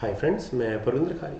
Hi friends, मैं परविंद्र खारी।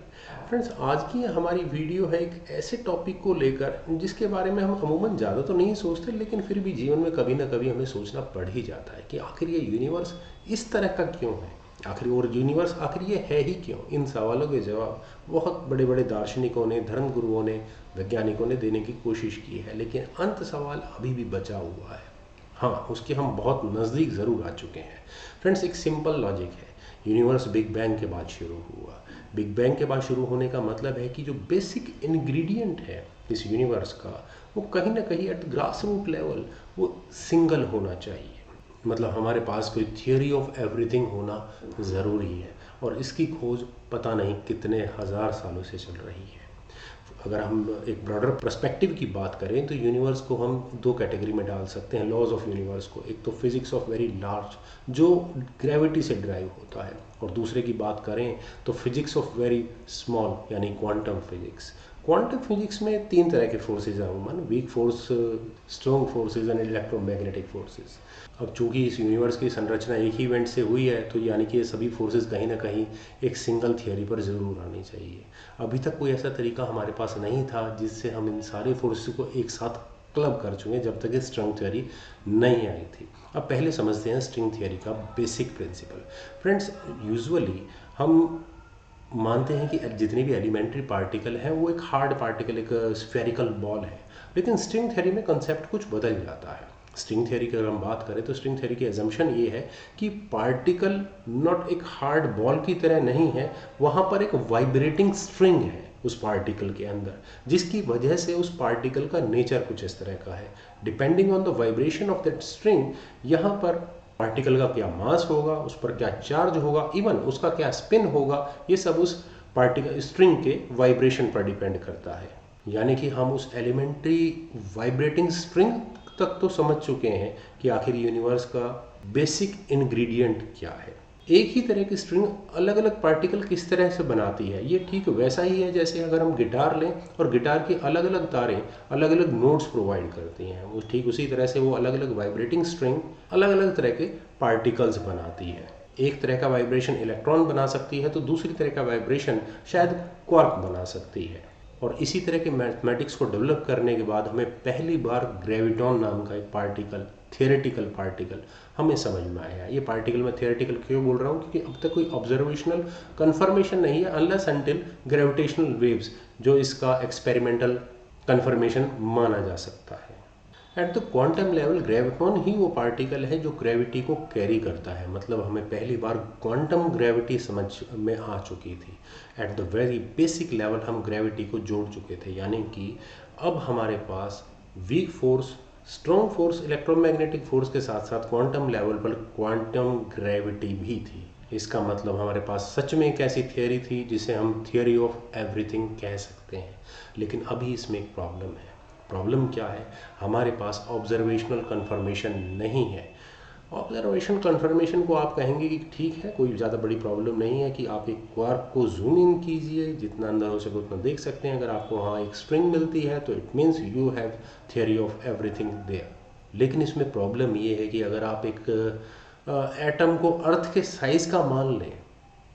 Friends, आज की हमारी वीडियो है एक ऐसे टॉपिक को लेकर जिसके बारे में हम अमूमन ज़्यादा तो नहीं सोचते, लेकिन फिर भी जीवन में कभी ना कभी हमें सोचना पड़ ही जाता है कि आखिर ये यूनिवर्स इस तरह का क्यों है। आखिर ये है ही क्यों। इन सवालों के जवाब बहुत बड़े बड़े दार्शनिकों ने, धर्मगुरुओं ने, वैज्ञानिकों ने देने की कोशिश की है, लेकिन अंत सवाल अभी भी बचा हुआ है। हाँ, उसके हम बहुत नज़दीक ज़रूर आ चुके हैं। फ्रेंड्स, एक सिंपल लॉजिक है। यूनिवर्स बिग बैंग के बाद शुरू हुआ। बिग बैंग के बाद शुरू होने का मतलब है कि जो बेसिक इंग्रेडिएंट है इस यूनिवर्स का, वो कहीं ना कहीं एट ग्रास रूट लेवल वो सिंगल होना चाहिए। मतलब हमारे पास कोई थियोरी ऑफ एवरीथिंग होना ज़रूरी है, और इसकी खोज पता नहीं कितने हज़ार सालों से चल रही है। अगर हम एक ब्रॉडर पर्सपेक्टिव की बात करें तो यूनिवर्स को हम दो कैटेगरी में डाल सकते हैं, लॉज ऑफ यूनिवर्स को। एक तो फिजिक्स ऑफ वेरी लार्ज जो ग्रेविटी से ड्राइव होता है, और दूसरे की बात करें तो फिजिक्स ऑफ वेरी स्मॉल यानी क्वांटम फिजिक्स। क्वांटम फिजिक्स में तीन तरह के फोर्सेज हैं अमूमन: week force, strong forces and electromagnetic forces. अब चूंकि इस यूनिवर्स की संरचना एक ही इवेंट से हुई है, तो यानी कि ये सभी फोर्सेज कहीं ना कहीं एक सिंगल थियोरी पर ज़रूर आनी चाहिए। अभी तक कोई ऐसा तरीका हमारे पास नहीं था जिससे हम इन सारे फोर्सेस को एक साथ क्लब कर चुके, जब तक ये स्ट्रिंग थ्योरी नहीं आई थी। अब पहले समझते हैं स्ट्रिंग थ्योरी का बेसिक प्रिंसिपल। फ्रेंड्स, यूजुअली हम मानते हैं कि जितने भी एलिमेंट्री पार्टिकल हैं वो एक हार्ड पार्टिकल, एक स्फेरिकल बॉल है। लेकिन स्ट्रिंग थ्योरी में कंसेप्ट कुछ बदल जाता है। स्ट्रिंग थ्योरी की अगर हम बात करें तो स्ट्रिंग थ्योरी की एजम्पशन ये है कि पार्टिकल नॉट एक हार्ड बॉल की तरह नहीं है, वहाँ पर एक वाइब्रेटिंग स्ट्रिंग है उस पार्टिकल के अंदर, जिसकी वजह से उस पार्टिकल का नेचर कुछ इस तरह का है। Depending on the vibration of that string, यहाँ पर पार्टिकल का क्या मास होगा, उस पर क्या चार्ज होगा, इवन उसका क्या स्पिन होगा, ये सब उस पार्टिकल स्ट्रिंग के वाइब्रेशन पर डिपेंड करता है। यानी कि हम उस एलिमेंट्री वाइब्रेटिंग स्ट्रिंग तक तो समझ चुके हैं कि आखिर यूनिवर्स का बेसिक इंग्रेडिएंट क्या है। एक ही तरह की स्ट्रिंग अलग अलग पार्टिकल किस तरह से बनाती है, ये ठीक वैसा ही है जैसे अगर हम गिटार लें और गिटार की अलग अलग तारें अलग अलग नोट्स प्रोवाइड करती हैं, वो ठीक उसी तरह से वो अलग अलग वाइब्रेटिंग स्ट्रिंग अलग अलग तरह के पार्टिकल्स बनाती है। एक तरह का वाइब्रेशन इलेक्ट्रॉन बना सकती है, तो दूसरी तरह का वाइब्रेशन शायद क्वार्क बना सकती है। और इसी तरह के मैथमेटिक्स को डेवलप करने के बाद हमें पहली बार ग्रेविटॉन नाम का एक पार्टिकल, थियोरेटिकल पार्टिकल, हमें समझ में आया। ये पार्टिकल मैं थियोरेटिकल क्यों बोल रहा हूँ, क्योंकि अब तक कोई ऑब्जर्वेशनल कन्फर्मेशन नहीं है, अनलेस अनटिल ग्रेविटेशनल वेव्स, जो इसका एक्सपेरिमेंटल कन्फर्मेशन माना जा सकता है। At the quantum level graviton ही वो पार्टिकल है जो ग्रेविटी को कैरी करता है। मतलब हमें पहली बार क्वांटम ग्रेविटी समझ में आ चुकी थी। At the very basic level हम ग्रेविटी को जोड़ चुके थे, यानी कि अब हमारे पास weak force, strong force, electromagnetic force के साथ साथ क्वांटम लेवल पर क्वांटम ग्रेविटी भी थी। इसका मतलब हमारे पास सच में एक ऐसी थियोरी थी जिसे हम थियोरी ऑफ एवरीथिंग कह सकते हैं। लेकिन अभी इसमें एक प्रॉब्लम है। प्रॉब्लम क्या है? हमारे पास ऑब्जर्वेशनल कंफर्मेशन नहीं है। ऑब्जर्वेशन कंफर्मेशन को आप कहेंगे कि ठीक है, कोई ज़्यादा बड़ी प्रॉब्लम नहीं है कि आप एक क्वार्क को जूम इन कीजिए, जितना अंदर हो सके उतना देख सकते हैं। अगर आपको वहाँ एक स्ट्रिंग मिलती है तो it means you have theory of everything there. लेकिन इसमें प्रॉब्लम ये है कि अगर आप एक एटम को अर्थ के साइज़ का मान लें,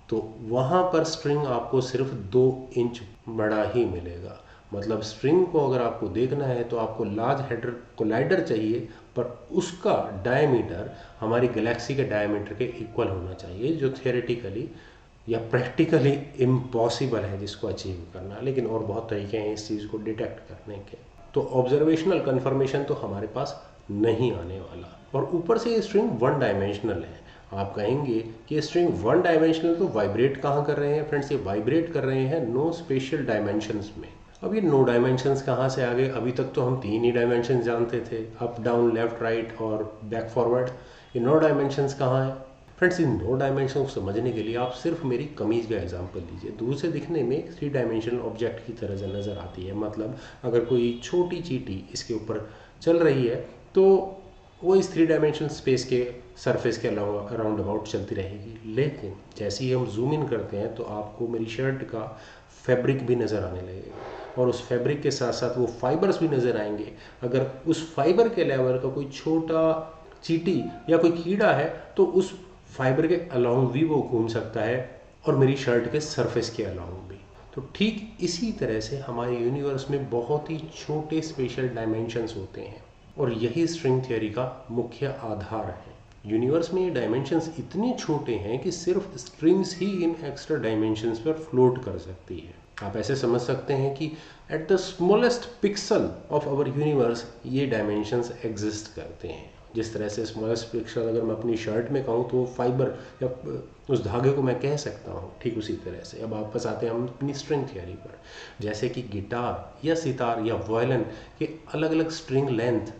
तो वहाँ पर स्ट्रिंग आपको सिर्फ 2 इंच बड़ा ही मिलेगा। मतलब स्ट्रिंग को अगर आपको देखना है तो आपको लार्ज हेडर कोलाइडर चाहिए, पर उसका डायमीटर हमारी गैलेक्सी के डायमीटर के इक्वल होना चाहिए, जो थियोरेटिकली या प्रैक्टिकली इम्पॉसिबल है जिसको अचीव करना। लेकिन और बहुत तरीके हैं इस चीज़ को डिटेक्ट करने के। तो ऑब्जर्वेशनल कंफर्मेशन तो हमारे पास नहीं आने वाला। और ऊपर से ये स्ट्रिंग वन डायमेंशनल है। आप कहेंगे कि ये स्ट्रिंग वन डायमेंशनल तो वाइब्रेट कहाँ कर रहे हैं? फ्रेंड्स, ये वाइब्रेट कर रहे हैं नो स्पेशल डायमेंशंस में। अब ये नो डायमेंशंस कहाँ से आ गए? अभी तक तो हम 3 ही डायमेंशंस जानते थे, अप डाउन लेफ्ट राइट और बैक फॉरवर्ड। ये नो डायमेंशंस कहाँ है? फ्रेंड्स, इन 2 डायमेंशन को समझने के लिए आप सिर्फ मेरी कमीज का एग्जांपल लीजिए। दूर से दिखने में 3 डायमेंशनल ऑब्जेक्ट की तरह से नज़र आती है। मतलब अगर कोई छोटी चींटी इसके ऊपर चल रही है तो वो इस 3 डायमेंशनल स्पेस के सरफेस के अराउंड अबाउट चलती रहेगी। लेकिन जैसे ही हम जूम इन करते हैं तो आपको मेरी शर्ट का फैब्रिक भी नज़र आने लगेगा, और उस फैब्रिक के साथ साथ वो फाइबर्स भी नज़र आएंगे। अगर उस फाइबर के लेवल का कोई छोटा चींटी या कोई कीड़ा है तो उस फाइबर के अलोंग भी वो घूम सकता है और मेरी शर्ट के सरफेस के अलाउंग भी। तो ठीक इसी तरह से हमारे यूनिवर्स में बहुत ही छोटे स्पेशल डायमेंशंस होते हैं और यही स्ट्रिंग थ्योरी का मुख्य आधार है। यूनिवर्स में ये डायमेंशंस इतने छोटे हैं कि सिर्फ स्ट्रिंग्स ही इन एक्स्ट्रा डायमेंशंस पर फ्लोट कर सकती है। आप ऐसे समझ सकते हैं कि at the smallest pixel of our universe ये डायमेंशंस एग्जिस्ट करते हैं। जिस तरह से स्मॉलेस्ट पिक्सल अगर मैं अपनी शर्ट में कहूँ तो फाइबर या उस धागे को मैं कह सकता हूँ, ठीक उसी तरह से अब वापस आते हैं हम अपनी स्ट्रिंग थियरी पर। जैसे कि गिटार या सितार या वायलिन के अलग अलग स्ट्रिंग लेंथ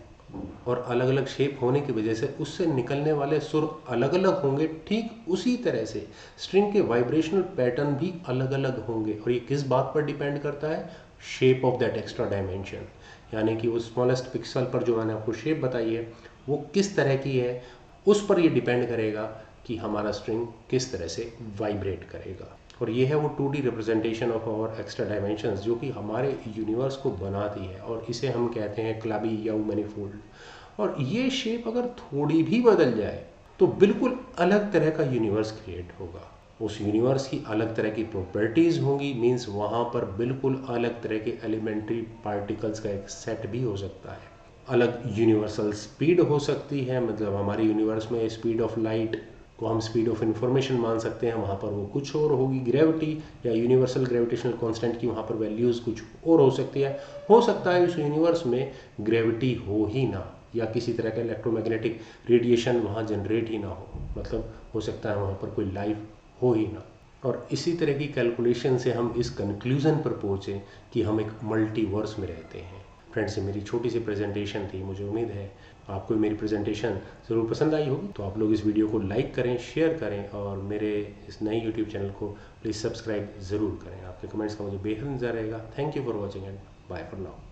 और अलग अलग शेप होने की वजह से उससे निकलने वाले सुर अलग अलग होंगे, ठीक उसी तरह से स्ट्रिंग के वाइब्रेशनल पैटर्न भी अलग अलग होंगे। और ये किस बात पर डिपेंड करता है? Shape of that extra dimension, यानी कि वो स्मॉलेस्ट पिक्सल पर जो मैंने आपको शेप बताई है वो किस तरह की है, उस पर ये डिपेंड करेगा कि हमारा स्ट्रिंग किस तरह से वाइब्रेट करेगा। और ये है वो 2D representation of hour extra dimensions जो कि हमारे यूनिवर्स को बनाती है और इसे हम कहते हैं क्लाबी या मैनीफोल्ड। और ये शेप अगर थोड़ी भी बदल जाए तो बिल्कुल अलग तरह का यूनिवर्स क्रिएट होगा। उस यूनिवर्स की अलग तरह की प्रॉपर्टीज़ होंगी, मीन्स वहाँ पर बिल्कुल अलग तरह के एलिमेंट्री पार्टिकल्स का एक सेट भी हो सकता है। अलग यूनिवर्सल स्पीड हो सकती है, मतलब हमारे यूनिवर्स में स्पीड ऑफ लाइट को हम स्पीड ऑफ इंफॉर्मेशन मान सकते हैं, वहाँ पर वो कुछ और होगी। ग्रेविटी या यूनिवर्सल ग्रेविटेशनल कांस्टेंट की वहाँ पर वैल्यूज़ कुछ और हो सकती है। हो सकता है उस यूनिवर्स में ग्रेविटी हो ही ना, या किसी तरह का इलेक्ट्रोमैग्नेटिक रेडिएशन वहाँ जनरेट ही ना हो, मतलब हो सकता है वहाँ पर कोई लाइफ हो ही ना। और इसी तरह की कैलकुलेशन से हम इस कंक्लूज़न पर पहुँचे कि हम एक मल्टीवर्स में रहते हैं। फ्रेंड्स, ये मेरी छोटी सी प्रेजेंटेशन थी। मुझे उम्मीद है आपको मेरी प्रेजेंटेशन ज़रूर पसंद आई होगी। तो आप लोग इस वीडियो को लाइक करें, शेयर करें और मेरे इस नए यूट्यूब चैनल को प्लीज़ सब्सक्राइब ज़रूर करें। आपके कमेंट्स का मुझे बेहद इंतज़ार रहेगा। Thank you for watching and bye for now.